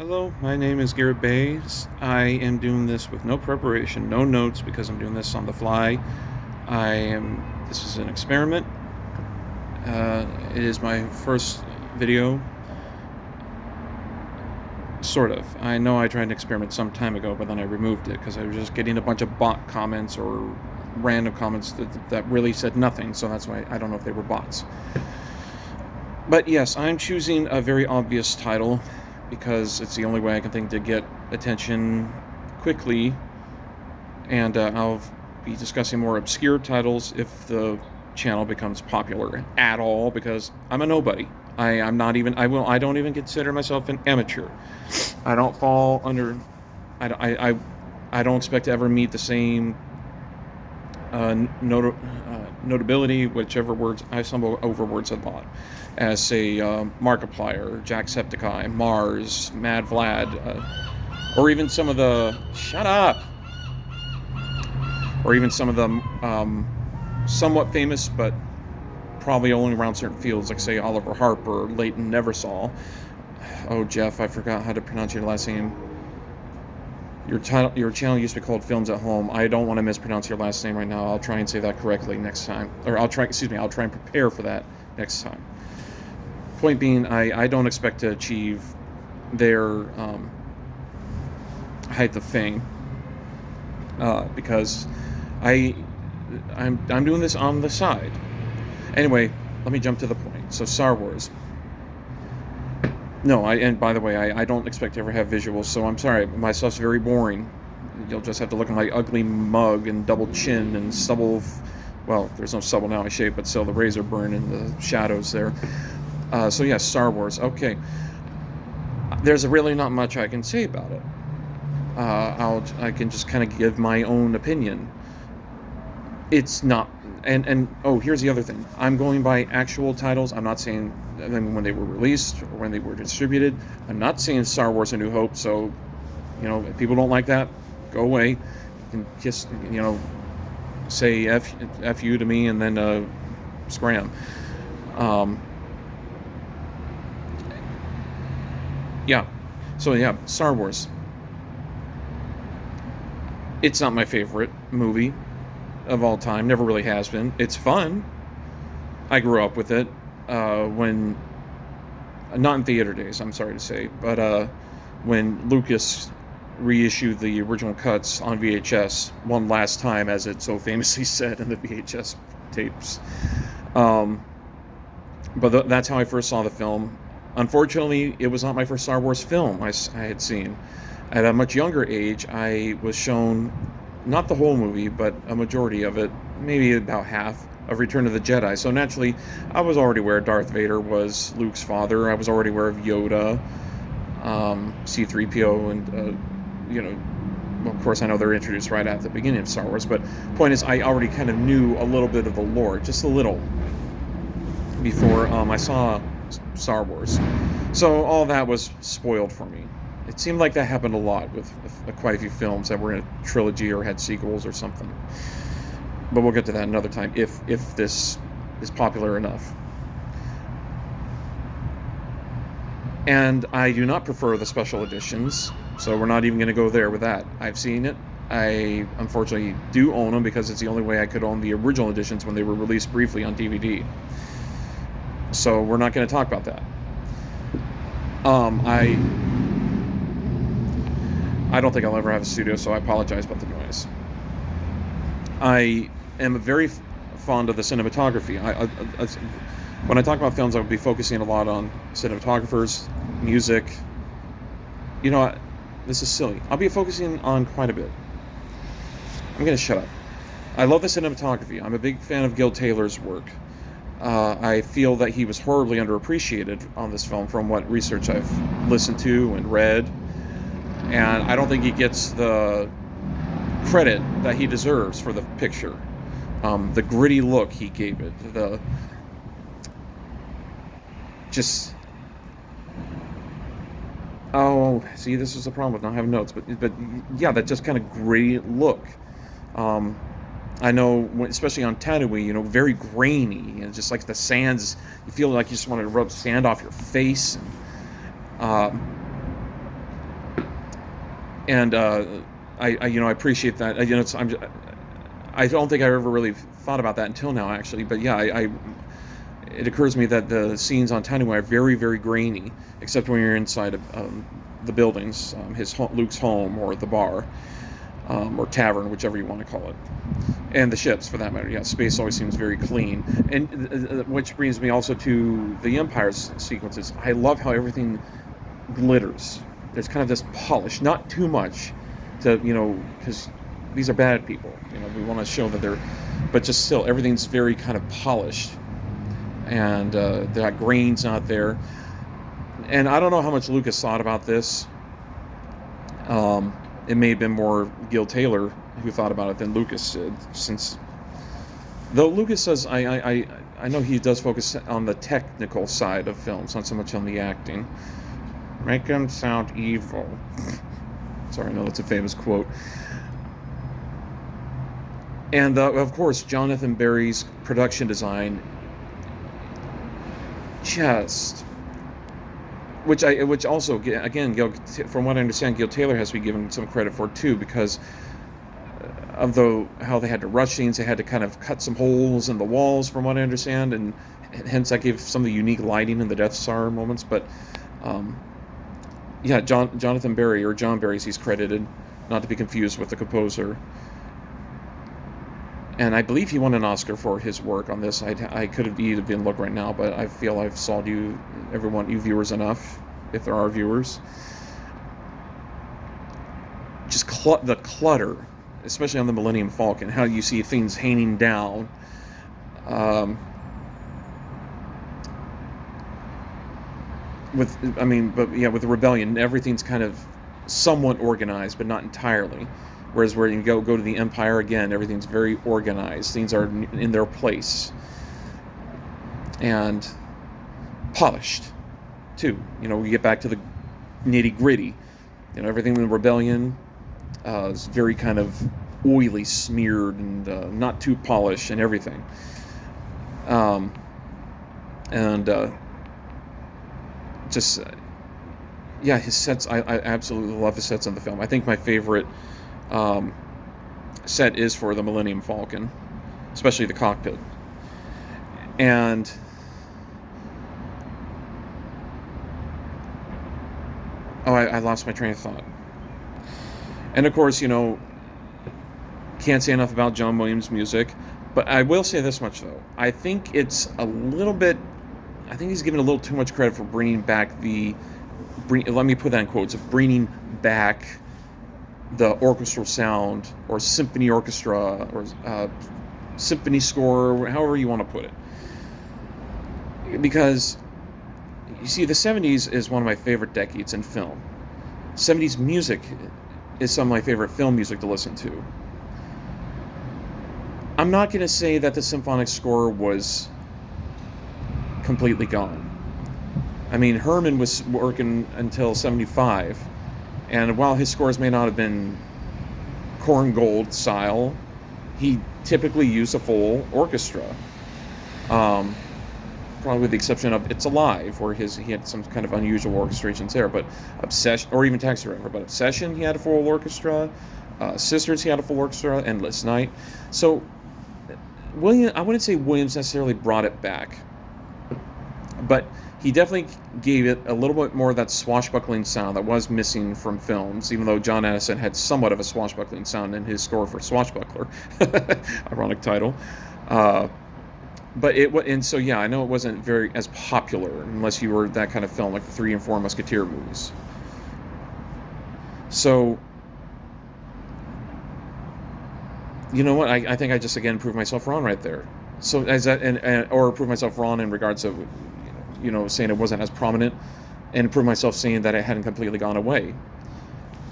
Hello, my name is Garrett Bays. I am doing this with no preparation, no notes, because I'm doing this on the fly. This is an experiment. It is my first video, sort of. I know I tried an experiment some time ago, but then I removed it because I was just getting a bunch of bot comments or random comments that really said nothing, so that's why I don't know if they were bots. But yes, I'm choosing a very obvious title because it's the only way I can think to get attention quickly, and I'll be discussing more obscure titles if the channel becomes popular at all, because I'm a nobody. I'm not even. I don't even consider myself an amateur. I don't fall under. I don't expect to ever meet the same notability, whichever words I stumble over words at bot, as say Markiplier, Jacksepticeye, Mars, Mad Vlad, or even some of the shut up, or even some of the somewhat famous but probably only around certain fields, like say Oliver Harper, Leighton Neversall. Oh, Jeff, I forgot how to pronounce your last name. Your channel used to be called Films at Home. I don't want to mispronounce your last name right now. I'll try and say that correctly next time. Or I'll try and prepare for that next time. Point being, I don't expect to achieve their height of fame, because I'm doing this on the side. Anyway, let me jump to the point. So Star Wars. No, and by the way, I don't expect to ever have visuals, so I'm sorry, my stuff's very boring. You'll just have to look at my ugly mug and double chin and stubble. Well, there's no stubble now, I shave, but still the razor burn in the shadows there. So yeah, Star Wars. Okay, there's really not much I can say about it. I can just kind of give my own opinion. It's not. And oh, here's the other thing. I'm going by actual titles. I'm not saying when they were released or when they were distributed. I'm not saying Star Wars: A New Hope. So, if people don't like that, go away. You can just, say F you to me and then scram. Yeah. So yeah, Star Wars. It's not my favorite movie of all time, never really has been. It's fun. I grew up with it when, not in theater days, I'm sorry to say, but when Lucas reissued the original cuts on VHS one last time, as it so famously said in the VHS tapes. But that's how I first saw the film. Unfortunately, it was not my first Star Wars film I had seen. At a much younger age, I was shown not the whole movie, but a majority of it, maybe about half, of Return of the Jedi. So naturally, I was already aware Darth Vader was Luke's father. I was already aware of Yoda, C-3PO, and, well, of course, I know they're introduced right at the beginning of Star Wars, but point is, I already kind of knew a little bit of the lore, just a little, before I saw Star Wars. So all that was spoiled for me. It seemed like that happened a lot with quite a few films that were in a trilogy or had sequels or something. But we'll get to that another time, if this is popular enough. And I do not prefer the special editions, so we're not even going to go there with that. I've seen it. I unfortunately do own them because it's the only way I could own the original editions when they were released briefly on DVD. So we're not going to talk about that. I don't think I'll ever have a studio, so I apologize about the noise. I am very fond of the cinematography. When I talk about films, I would be focusing a lot on cinematographers, music. This is silly. I'll be focusing on quite a bit. I'm going to shut up. I love the cinematography. I'm a big fan of Gil Taylor's work. I feel that he was horribly underappreciated on this film from what research I've listened to and read. And I don't think he gets the credit that he deserves for the picture. The gritty look he gave it. Oh, see, this is the problem with not having notes. But yeah, that just kind of gritty look. I know, especially on Tatooine, very grainy. And just like the sands, you feel like you just want to rub sand off your face. And I appreciate that. I don't think I ever really thought about that until now, actually. But yeah, it occurs to me that the scenes on Tatooine are very, very grainy, except when you're inside of the buildings, Luke's home or the bar, or tavern, whichever you want to call it, and the ships for that matter. Yeah, space always seems very clean, and which brings me also to the Empire's sequences. I love how everything glitters. There's kind of this polish, not too much, because these are bad people. We want to show that they're, but just still, everything's very kind of polished, and that grain's not there. And I don't know how much Lucas thought about this. It may have been more Gil Taylor who thought about it than Lucas did, though Lucas says, I know he does focus on the technical side of films, not so much on the acting. Make him sound evil. Sorry, I know that's a famous quote. And of course, Jonathan Barry's production design, which also, again, from what I understand, Gil Taylor has to be given some credit for too, because of how they had to rush scenes, they had to kind of cut some holes in the walls, from what I understand, and hence that gave some of the unique lighting in the Death Star moments. But Jonathan Barry, or John Barry, as he's credited, not to be confused with the composer. And I believe he won an Oscar for his work on this. I could have even looked right now, but I feel I've sold you viewers enough, if there are viewers. Just the clutter, especially on the Millennium Falcon, how you see things hanging down. With the Rebellion, everything's kind of somewhat organized, but not entirely. Whereas where you go to the Empire, again, everything's very organized. Things are in their place. And polished, too. We get back to the nitty-gritty. Everything in the Rebellion is very kind of oily, smeared, and not too polished and everything. His sets, I absolutely love the sets in the film. I think my favorite set is for the Millennium Falcon, especially the cockpit. And I lost my train of thought. And of course, can't say enough about John Williams' music, but I will say this much though. I think he's given a little too much credit for bringing back let me put that in quotes, of bringing back the orchestral sound, or symphony orchestra, or symphony score, however you want to put it. Because, you see, the 70s is one of my favorite decades in film. 70s music is some of my favorite film music to listen to. I'm not going to say that the symphonic score was completely gone. I mean, Herman was working until 75, and while his scores may not have been Korngold style, he typically used a full orchestra. Probably with the exception of It's Alive, where he had some kind of unusual orchestrations there, but Obsession, or even Taxi Driver, but Obsession, he had a full orchestra. Sisters, he had a full orchestra. Endless Night. So, I wouldn't say Williams necessarily brought it back, but he definitely gave it a little bit more of that swashbuckling sound that was missing from films, even though John Addison had somewhat of a swashbuckling sound in his score for Swashbuckler. Ironic title. I know it wasn't very as popular unless you were that kind of film, like the 3 and 4 Musketeer movies. So, you know what? I think I just again proved myself wrong right there. So or proved myself wrong in regards to, saying it wasn't as prominent, and prove myself saying that it hadn't completely gone away.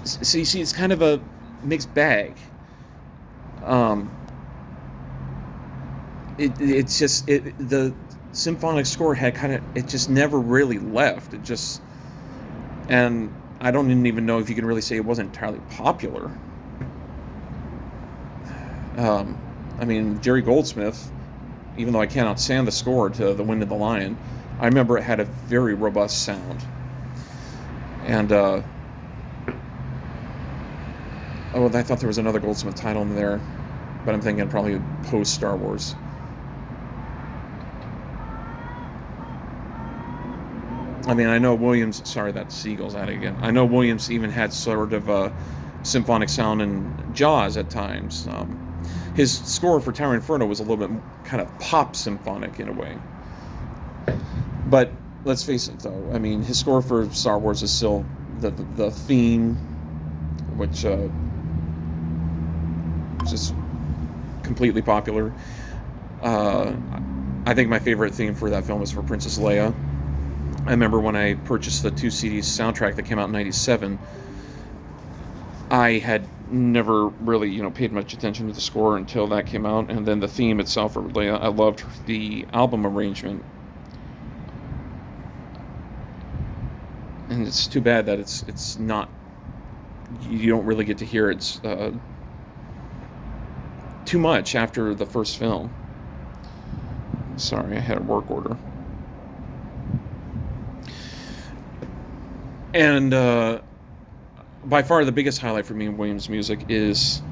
So you see, it's kind of a mixed bag. The symphonic score it just never really left. And I don't even know if you can really say it wasn't entirely popular. Jerry Goldsmith, even though I cannot stand the score to The Wind and the Lion, I remember it had a very robust sound. And Oh, I thought there was another Goldsmith title in there, but I'm thinking probably post Star Wars. I mean, I know Williams. Sorry, that seagull's at it again. I know Williams even had sort of a symphonic sound in Jaws at times. His score for Tower Inferno was a little bit kind of pop symphonic in a way. But let's face it, though. I mean, his score for Star Wars is still the theme, which is just completely popular. I think my favorite theme for that film is for Princess Leia. I remember when I purchased the 2 CD soundtrack that came out in '97. I had never really, paid much attention to the score until that came out, and then the theme itself for Leia. I loved the album arrangement, and it's too bad that it's not. You don't really get to hear it too much after the first film. Sorry, I had a work order. And by far the biggest highlight for me in Williams' music is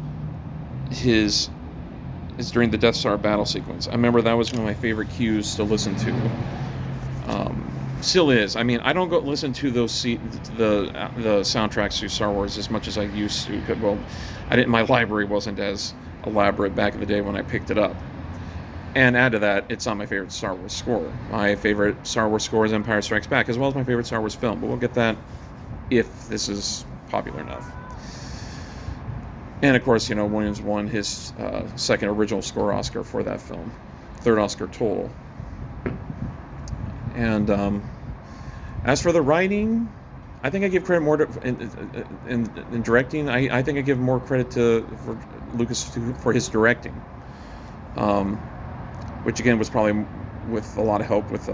during the Death Star battle sequence. I remember that was one of my favorite cues to listen to. Still is. I mean, I don't go listen to the soundtracks to Star Wars as much as I used to. Well, my library wasn't as elaborate back in the day when I picked it up. And add to that, it's not my favorite Star Wars score. My favorite Star Wars score is Empire Strikes Back, as well as my favorite Star Wars film. But we'll get that if this is popular enough. And of course, Williams won his second original score Oscar for that film, third Oscar total. And as for the writing, I think I give credit more to in directing. I think I give more credit for Lucas for his directing. Which again was probably with a lot of help with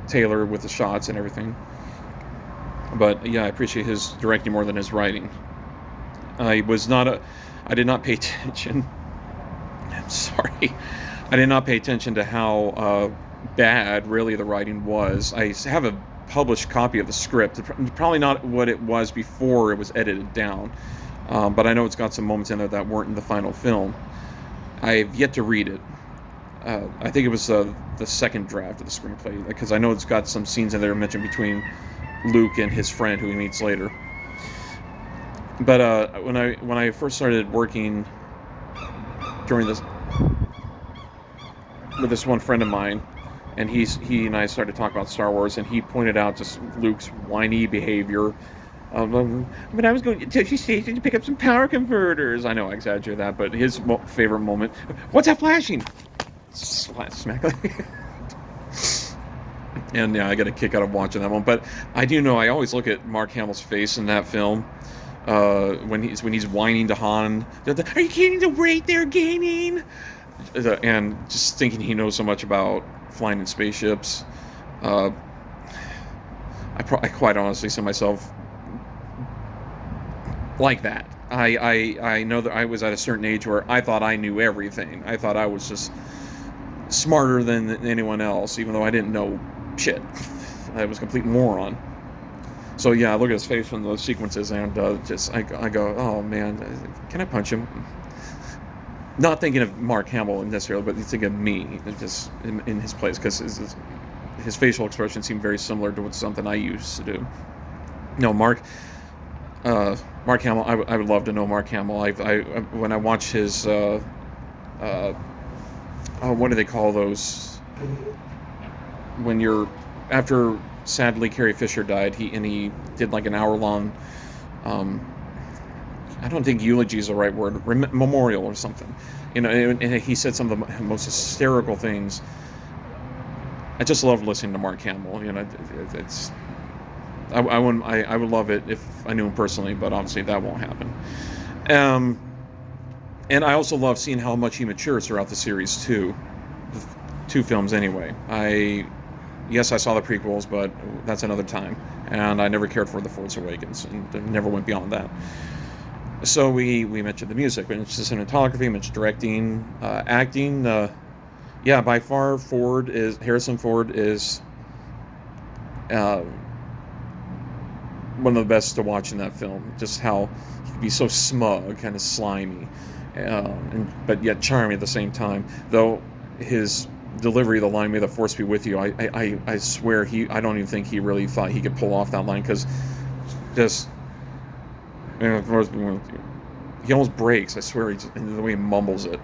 Taylor with the shots and everything. But yeah, I appreciate his directing more than his writing. I did not pay attention. I'm sorry. I did not pay attention to how bad really the writing was. I have a published copy of the script. Probably not what it was before it was edited down. But I know it's got some moments in there that weren't in the final film. I've yet to read it. I think it was the second draft of the screenplay, because I know it's got some scenes in there mentioned between Luke and his friend who he meets later. But when I first started working during this with this one friend of mine, and he and I started talking about Star Wars, and he pointed out just Luke's whiny behavior. But I was going to the station to pick up some power converters. I know I exaggerate that, but his favorite moment. What's that flashing? Smack. And yeah, I got a kick out of watching that one. But I do know I always look at Mark Hamill's face in that film when he's whining to Han. Are you getting the rate they're gaining? And just thinking he knows so much about flying in spaceships. I quite honestly see myself like that. I know that I was at a certain age where I thought I knew everything. I thought I was just smarter than anyone else, even though I didn't know shit. I was a complete moron. So yeah, I look at his face from those sequences, and I go, oh man, can I punch him? Not thinking of Mark Hamill necessarily, but thinking of me, just in his place, because his facial expression seemed very similar to something I used to do. No, Mark Hamill. I would love to know Mark Hamill. When I watch his what do they call those? When you're after sadly Carrie Fisher died, he did like an hour-long. I don't think eulogy is the right word. Memorial or something. And he said some of the most hysterical things. I just love listening to Mark Hamill. It's. I would love it if I knew him personally, but obviously that won't happen. And I also love seeing how much he matures throughout the series too. The 2 films anyway. Yes, I saw the prequels, but that's another time. And I never cared for The Force Awakens, and never went beyond that. So we mentioned the music, we mentioned cinematography, we mentioned directing, acting. By far, Harrison Ford is one of the best to watch in that film. Just how he could be so smug, kind of slimy, but yet charming at the same time. Though his delivery of the line, "May the force be with you," I swear I don't even think he really thought he could pull off that line, because just, "May the force be with you." He almost breaks. I swear, the way he mumbles it.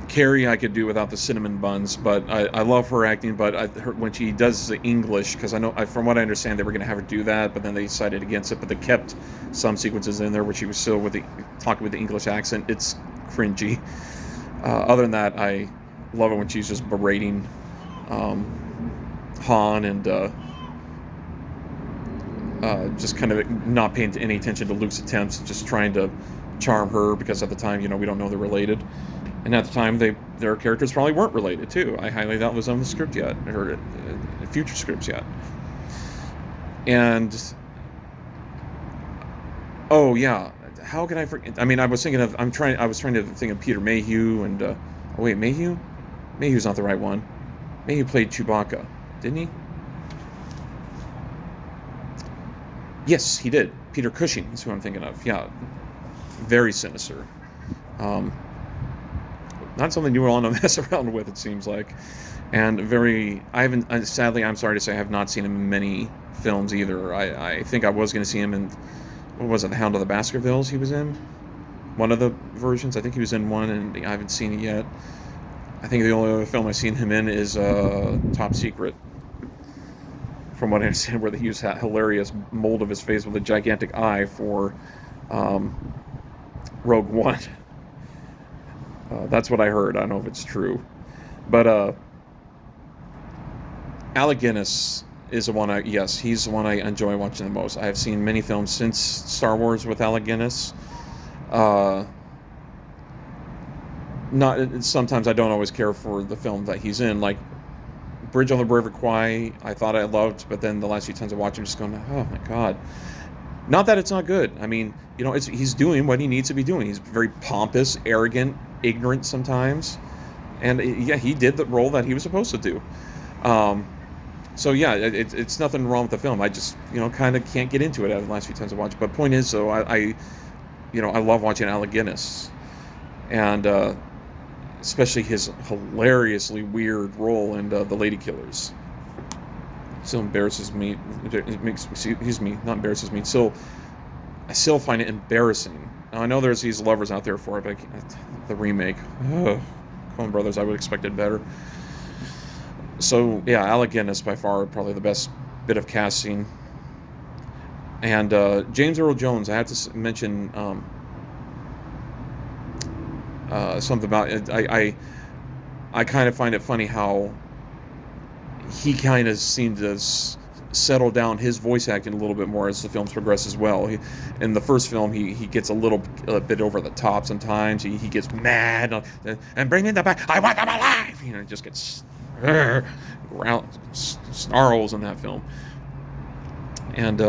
Carrie, I could do without the cinnamon buns, but I love her acting. But when she does the English, because I know, from what I understand, they were going to have her do that, but then they decided against it. But they kept some sequences in there where she was still talking with the English accent. It's cringy. Other than that, I love it when she's just berating Han, and just kind of not paying any attention to Luke's attempts, just trying to charm her, because at the time, we don't know they're related. And at the time, their characters probably weren't related, too. I highly doubt it was on the script yet, or future scripts yet. And, oh, yeah, how can I forget? I mean, I was trying to think of Peter Mayhew, and, oh, wait, Mayhew? Mayhew's not the right one. Mayhew played Chewbacca, didn't he? Yes, he did. Peter Cushing is who I'm thinking of, yeah. Very sinister. Not something you want to mess around with, it seems like. And sadly, I'm sorry to say, I have not seen him in many films either. I think I was going to see him in, what was it, The Hound of the Baskervilles he was in? One of the versions. I think he was in one, and I haven't seen it yet. I think the only other film I've seen him in is Top Secret. From what I understand, where they used that hilarious mold of his face with a gigantic eye for Rogue One. That's what I heard. I don't know if it's true. But Alec Guinness is the one he's the one I enjoy watching the most. I have seen many films since Star Wars with Alec Guinness. Sometimes I don't always care for the film that he's in. Like Bridge on the River Kwai, I thought I loved, but then the last few times I watched him, just going, oh my God. Not that it's not good. I mean, he's doing what he needs to be doing. He's very pompous, arrogant, ignorant sometimes, and yeah, he did the role that he was supposed to do. So yeah, it's nothing wrong with the film. I just kind of can't get into it after the last few times I watched. But point is, though, I love watching Alec Guinness, and especially his hilariously weird role in The Lady Killers. Still embarrasses me. It makes, excuse me, not embarrasses me. I still find it embarrassing. Now, I know there's these lovers out there for it, but the remake, Coen Brothers, I would expect it better. So yeah, Alec Guinness by far probably the best bit of casting. And James Earl Jones, I have to mention something about it. I kind of find it funny how he kind of seemed to settle down his voice acting a little bit more as the films progress as well. In the first film, he gets a bit over the top sometimes. He gets mad and bring me the back. I want them alive. Just gets snarls in that film. And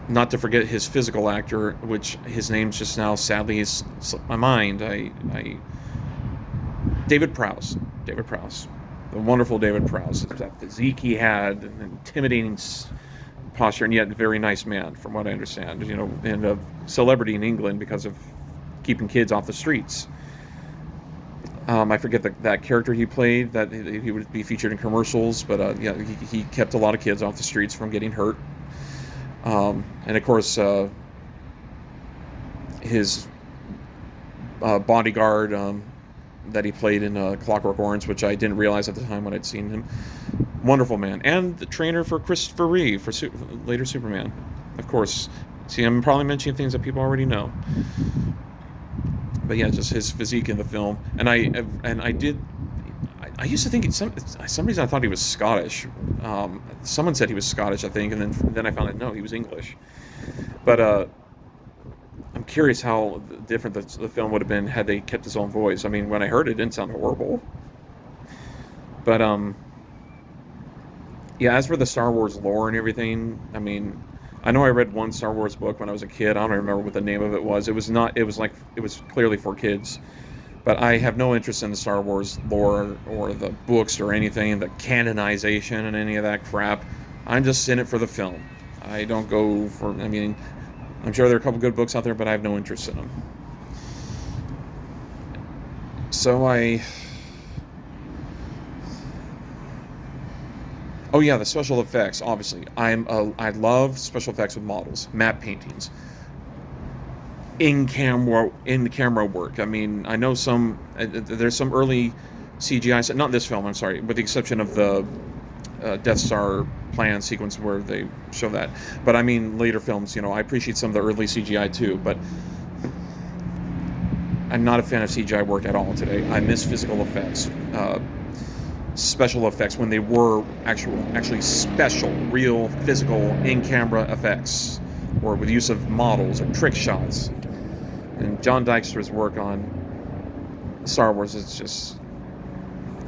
not to forget his physical actor, which his name's just now sadly slipped my mind. David Prowse. The wonderful David Prowse. That physique he had, an intimidating posture, and yet a very nice man, from what I understand. And a celebrity in England because of keeping kids off the streets. I forget that character he played, that he would be featured in commercials, but yeah, he kept a lot of kids off the streets from getting hurt. And of course, his bodyguard that he played in Clockwork Orange, which I didn't realize at the time when I'd seen him. Wonderful man. And the trainer for Christopher Reeve for later Superman. Of course. See, I'm probably mentioning things that people already know. But yeah, just his physique in the film. And I used to think some reason I thought he was Scottish. Someone said he was Scottish, I think, and then I found out no, he was English. But I'm curious how different the film would have been had they kept his own voice. I mean, when I heard it, it didn't sound horrible. But yeah, as for the Star Wars lore and everything, I mean, I know I read one Star Wars book when I was a kid. I don't remember what the name of it was. It was clearly for kids. But I have no interest in the Star Wars lore or the books or anything, the canonization and any of that crap. I'm just in it for the film. I don't go for, I mean, I'm sure there are a couple good books out there, but I have no interest in them. So oh yeah, the special effects, obviously. I love special effects with models, matte paintings, in camera work. I mean, I know there's some early CGI, not this film, I'm sorry, with the exception of the Death Star plan sequence where they show that. But I mean, later films, I appreciate some of the early CGI too, but I'm not a fan of CGI work at all today. I miss physical effects, special effects when they were actually special, real, physical, in-camera effects, or with use of models or trick shots. And John Dykstra's work on Star Wars is just,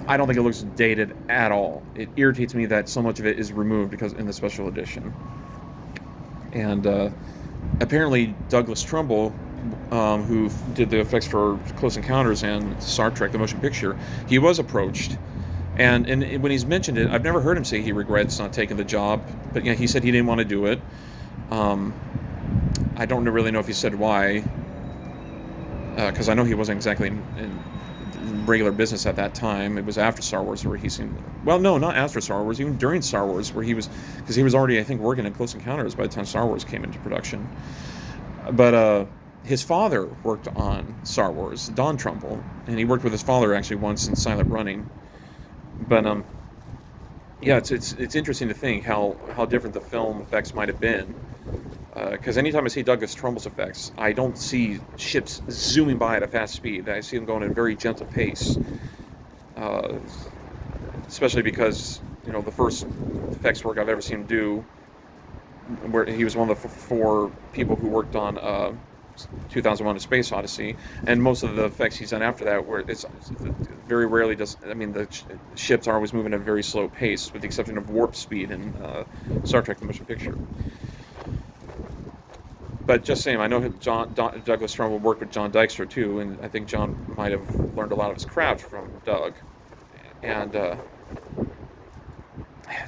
I don't think it looks dated at all. It irritates me that so much of it is removed because in the special edition. And apparently Douglas Trumbull, who did the effects for Close Encounters and Star Trek: The Motion Picture, he was approached, and when he's mentioned it, I've never heard him say he regrets not taking the job, but yeah, he said he didn't want to do it. I don't really know if he said why, because I know he wasn't exactly in regular business at that time. It was after Star Wars where he seemed, well, no, not after Star Wars, even during Star Wars, where because he was already, I think, working in Close Encounters by the time Star Wars came into production. But his father worked on Star Wars, Don Trumbull, and he worked with his father actually once in Silent Running. But yeah, it's interesting to think how different the film effects might have been. Because anytime I see Douglas Trumbull's effects, I don't see ships zooming by at a fast speed. I see them going at a very gentle pace. Especially because, the first effects work I've ever seen him do, where he was one of the four people who worked on 2001: A Space Odyssey, and most of the effects he's done after that, where it's very rarely does. I mean, the ships are always moving at a very slow pace, with the exception of warp speed in Star Trek: The Motion Picture. But just saying, I know Douglas Trumbull worked with John Dykstra too, and I think John might have learned a lot of his craft from Doug. And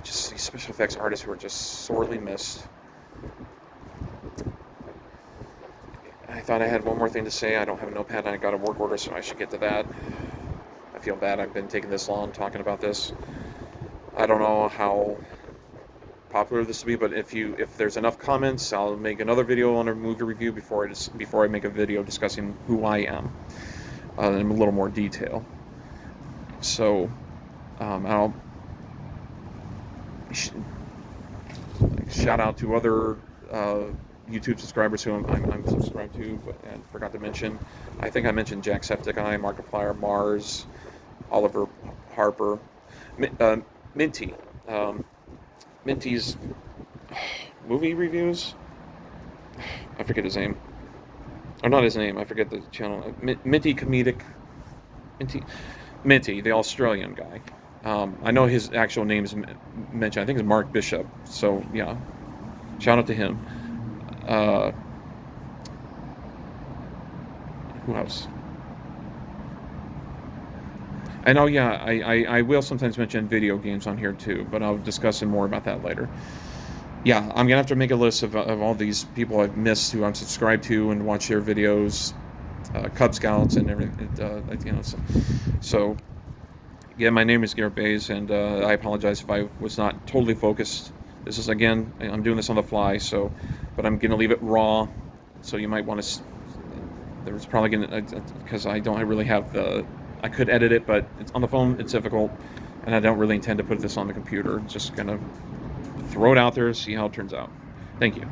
just these special effects artists who are just sorely missed. I thought I had one more thing to say. I don't have a notepad, and I got a work order, so I should get to that. I feel bad I've been taking this long talking about this. I don't know how popular this will be, but if there's enough comments, I'll make another video on a movie review before I make a video discussing who I am in a little more detail. So I'll shout out to other YouTube subscribers who I'm subscribed to, and forgot to mention. I think I mentioned Jacksepticeye, Markiplier, Mars, Oliver Harper, Minty. Minty's movie reviews. I forget his name. Or not his name. I forget the channel. Minty Comedic. Minty, the Australian guy. I know his actual name is mentioned. I think it's Mark Bishop. So yeah, shout out to him. Who else? And oh yeah, I will sometimes mention video games on here too, but I'll discuss more about that later. Yeah, I'm gonna have to make a list of all these people I've missed who I'm subscribed to and watch their videos, Cub Scouts and everything. So yeah, my name is Garrett Bays, and I apologize if I was not totally focused. This is, again, I'm doing this on the fly, but I'm gonna leave it raw. So you might want to. There's probably gonna, because I really have the. I could edit it, but it's on the phone, it's difficult, and I don't really intend to put this on the computer. Just gonna throw it out there, see how it turns out. Thank you.